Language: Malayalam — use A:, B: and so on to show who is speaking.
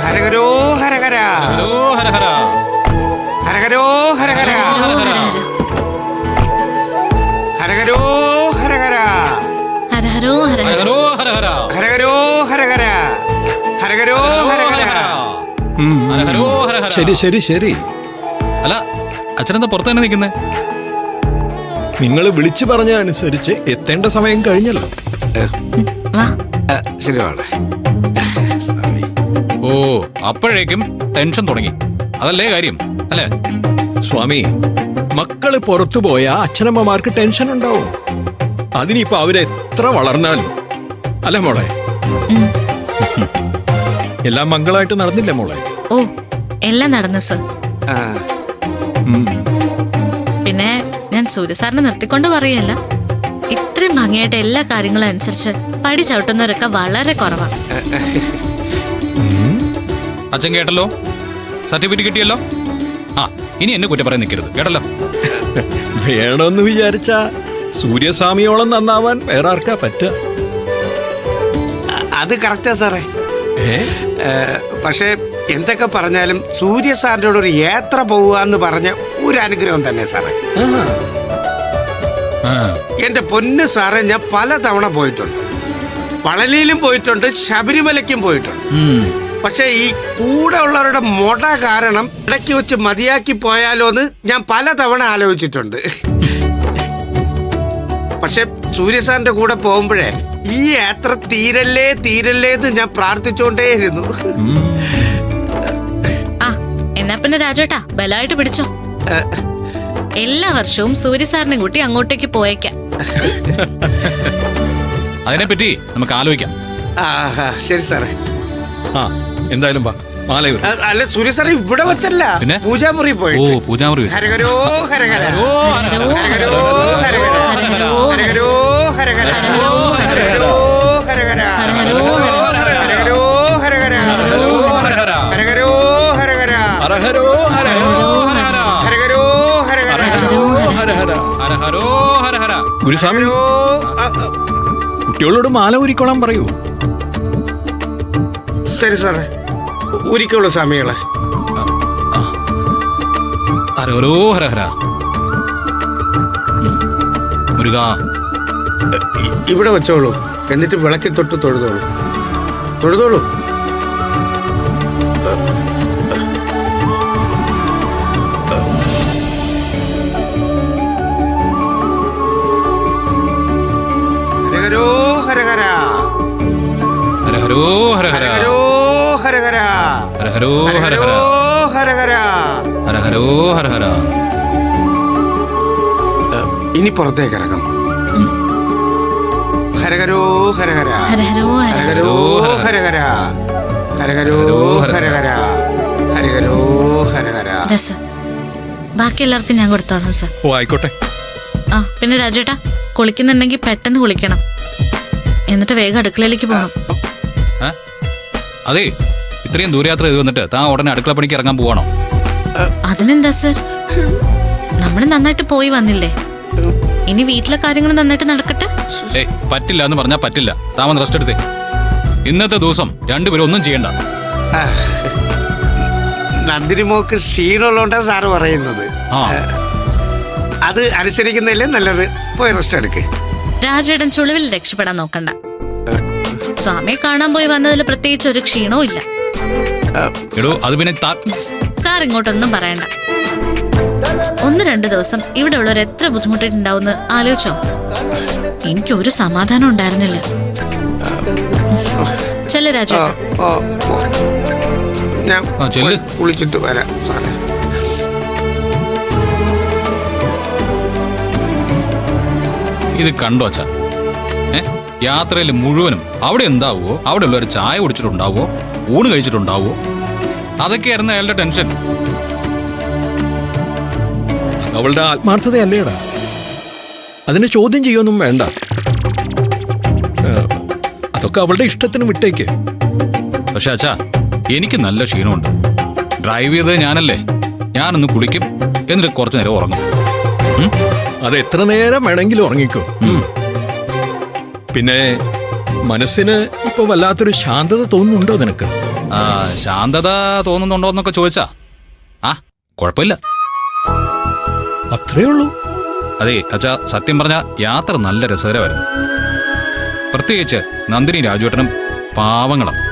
A: ഹരഹരോ ഹരഹര
B: ഹരോ ഹരഹര
A: ഹരഹരോ ഹരഹര ഹരഹരോ ഹരഹര
C: ഹരഹരോ
B: ഹരഹരോ ഹരഹര
A: ഹരഹരോ ഹരഹര ഹരഹരോ ഹരഹര.
B: ഹരഹരോ ഹരഹര.
D: ശരി ശരി ശരി.
B: അല്ല അച്ഛനെന്താ പുറത്ത് തന്നെ നിൽക്കുന്നേ?
D: നിങ്ങൾ വിളിച്ചു പറഞ്ഞ അനുസരിച്ച് എത്തേണ്ട സമയം കഴിഞ്ഞല്ലോ.
C: വാ.
A: ശരി വളരെ.
B: ഓ അപ്പോഴേക്കും ടെൻഷൻ തുടങ്ങി. അതല്ലേ കാര്യം അല്ലേ
D: സ്വാമി, മക്കള് പുറത്തു പോയാ അച്ഛനമ്മമാർക്ക് ടെൻഷൻ ഉണ്ടാവും. അതിനിപ്പോ അവരെത്ര വളർന്നാലും. അല്ല മോളെ? എല്ലാം മംഗളായിട്ട് നടന്നില്ലേ മോളെ?
C: ഓ എല്ലാം നടന്നു സർ. പിന്നെ ഞാൻ സൂര്യ സാറിനെ നിർത്തിക്കൊണ്ട് പറയല്ല, ഇത്രയും ഭംഗിയായിട്ട് എല്ലാ കാര്യങ്ങളും അനുസരിച്ച് പടി ചവിട്ടുന്നവരൊക്കെ വളരെ കുറവാണ്.
B: അച്ഛൻ കേട്ടല്ലോ, സർട്ടിഫിക്കറ്റ് കിട്ടിയല്ലോ. ആ ഇനി എന്നെ കുറ്റം പറയാൻ നിൽക്കരുത് കേട്ടല്ലോ.
D: വേണമെന്ന് വിചാരിച്ച സൂര്യസ്വാമിയോളം നന്നാവാൻ വേറെ ആർക്കാ പറ്റുക?
A: അത് കറക്റ്റാ സാറേ. പക്ഷേ എന്തൊക്കെ പറഞ്ഞാലും സൂര്യ സാറിനോട് ഒരു യാത്ര പോവുക പറഞ്ഞ ഒരു അനുഗ്രഹം തന്നെ സാറേ. എന്റെ പൊന്ന് സാറേ, ഞാൻ പല തവണ പോയിട്ടുണ്ട്. പളനിയിലും പോയിട്ടുണ്ട്, ശബരിമലയ്ക്കും പോയിട്ടുണ്ട്. പക്ഷെ ഈ കൂടെ ഉള്ളവരുടെ മുട കാരണം ഇടയ്ക്ക് വെച്ച് മതിയാക്കി പോയാലോ എന്ന് ഞാൻ പല തവണ ആലോചിച്ചിട്ടുണ്ട്. പക്ഷെ സൂര്യ സാറിന്റെ കൂടെ പോകുമ്പോഴേ ഈ യാത്ര തീരല്ലേ തീരല്ലേ എന്ന് ഞാൻ പ്രാർത്ഥിച്ചുകൊണ്ടേയിരുന്നു.
C: ആ എന്നാ പിന്നെ രാജേട്ടാ ബലമായിട്ട് പിടിച്ചോ. എല്ലാ വർഷവും സൂര്യ സാറിനെ കൂട്ടി അങ്ങോട്ടേക്ക് പോയേക്കാം.
B: അതിനെപ്പറ്റി നമുക്ക് ആലോചിക്കാം.
A: ശരി സാറേ.
D: ആ എന്തായാലും വാ, മാല
A: അല്ല സൂര്യ സാർ ഇവിടെ വെച്ചല്ല,
B: പിന്നെ
A: പൂജാമുറി പോയി.
B: ഓ പൂജാമുറി വെച്ച്.
A: ഹരഹരോ ഹരഹര
C: ഹരഹരോ
A: ഹരഹരോ ഹരഹര
C: ഹരഹരോ
A: ഹരഹരോ ഹരഹര
C: ഹരഹരോ
A: ഹരഹരോ ഹരഹര
C: ഹരഹരോ
A: ഹരഹരോ ഹരഹര ഹരഹരോ ഹരഹര
D: ഹരഹരോ ഹരഹര
A: ഹരഹരോ ഹരഹര
D: ഹരഹര.
B: ഹരഹരോ ഹരഹര.
D: ഗുരുസ്വാമി, കുട്ടികളോട് മാല ഊരിക്കോളാൻ പറയൂ.
A: ശരി സാറേ, ഊരിക്കോളൂ സ്വാമികളെ.
B: ഹരഹരോ ഹരഹര. മുരുകാ
A: ഇവിടെ വെച്ചോളൂ, എന്നിട്ട് വിളക്കി തൊട്ട് തൊഴുതോളൂ. തൊഴുതോളൂ. ഹരഹരോ ഹരഹര
B: ഹരഹരോ ഹരഹര
A: ഹരഹരോ ഹരഹര
B: ഹരഹരോ ഹരഹര
A: ഹരഹര.
B: ഹരഹരോ ഹരഹര.
A: ഇനി പുറത്തേക്ക് ഇറങ്ങും. ഹരഹരോ ഹരഹര
C: ഹരഹരോ
A: ഹരഹരോ ഹരഹര ഹരഹരോ ഹരഹര ഹരഹരോ ഹരഹര.
C: രസം. ബാക്കി എല്ലാവർക്കും ഞാൻ കൊടുത്തോളാം സർ.
D: ഓ ആയിക്കോട്ടെ.
C: ആ പിന്നെ രാജേട്ടാ, കുളിക്കുന്നുണ്ടെങ്കിൽ പെട്ടെന്ന് കുളിക്കണം, എന്നിട്ട് വേഗം അടുക്കളയിലേക്ക് പോകണം.
B: അതെ, ഇത്രയും ദൂരയാത്ര ചെയ്ത് വന്നിട്ട് താൻ ഉടനെ അടുക്കള പണിക്ക് ഇറങ്ങാൻ പോവാണോ?
C: അതിനെന്താ സർ, നമ്മൾ നന്നായിട്ട് പോയി വന്നില്ലേ, ഇനി വീട്ടിലെ കാര്യങ്ങൾ നന്നായിട്ട് നടക്കട്ടെ.
B: ഏയ് പറ്റില്ല എന്ന് പറഞ്ഞാ പറ്റില്ല. താൻ വന്ന് റെസ്റ്റ് എടുത്തേ. ഇന്നത്തെ ദിവസം രണ്ടുപേരും ഒന്നും ചെയ്യണ്ട.
A: നന്ദിനിമോക്ക് ക്ഷീണമുള്ളതുകൊണ്ടാ സാറ് പറയുന്നത്. അത് അനുസരിക്കുന്നതല്ലേ നല്ലത്. പോയി റെസ്റ്റ് എടുക്ക്.
C: രാജേട്ടൻ ചുളിവിൽ രക്ഷപ്പെടാൻ നോക്കണ്ട. സ്വാമിയെ കാണാൻ പോയി വന്നതിൽ പ്രത്യേകിച്ച് ഒരു ക്ഷീണവും ഇല്ല.
B: എടോ അത് പിന്നെ
C: സാർ ഇങ്ങോട്ടൊന്നും പറയണ്ട. 1-2 ദിവസം ഇവിടെ ഉള്ളവർ എത്ര ബുദ്ധിമുട്ടിട്ടുണ്ടാവുമെന്ന് ആലോചിച്ചോ. എനിക്കൊരു സമാധാനം ഉണ്ടായിരുന്നില്ല. ചെല്ല് രാജേട്ടൻ.
A: ഞാൻ കുളിച്ചിട്ട് വരാം സാറേ.
B: ഇത് കണ്ടോ അച്ഛാ, യാത്രയിൽ മുഴുവനും അവിടെ എന്താവോ, അവിടെ ഉള്ളവർ ചായ കുടിച്ചിട്ടുണ്ടാവോ, ഊണ് കഴിച്ചിട്ടുണ്ടാവോ, അതൊക്കെയായിരുന്നു അയാളുടെ ടെൻഷൻ.
D: അവളുടെ ആത്മാർത്ഥതയല്ലേടാ, അതിനെ ചോദ്യം ചെയ്യൊന്നും വേണ്ട. അതൊക്കെ അവളുടെ ഇഷ്ടത്തിന് വിട്ടേക്ക്.
B: പക്ഷെ അച്ഛാ, എനിക്ക് നല്ല ക്ഷീണമുണ്ട്. ഡ്രൈവ് ചെയ്തത് ഞാനല്ലേ. ഞാനൊന്ന് കുളിക്കും, എന്നിട്ട് കുറച്ചു നേരം ഉറങ്ങും.
D: അത് എത്ര നേരം വേണമെങ്കിലും ഉറങ്ങിക്കോ. പിന്നെ മനസ്സിന് ഇപ്പൊ വല്ലാത്തൊരു ശാന്തത തോന്നുന്നുണ്ടോ നിനക്ക്?
B: ശാന്തത തോന്നുന്നുണ്ടോന്നൊക്കെ ചോദിച്ചാ കുഴപ്പമില്ല.
D: അത്രേ ഉള്ളൂ.
B: അതെ അച്ഛാ, സത്യം പറഞ്ഞ യാത്ര നല്ല രസകരമായിരുന്നു. പ്രത്യേകിച്ച് നന്ദിനി രാജുവേട്ടനും പാവങ്ങളും.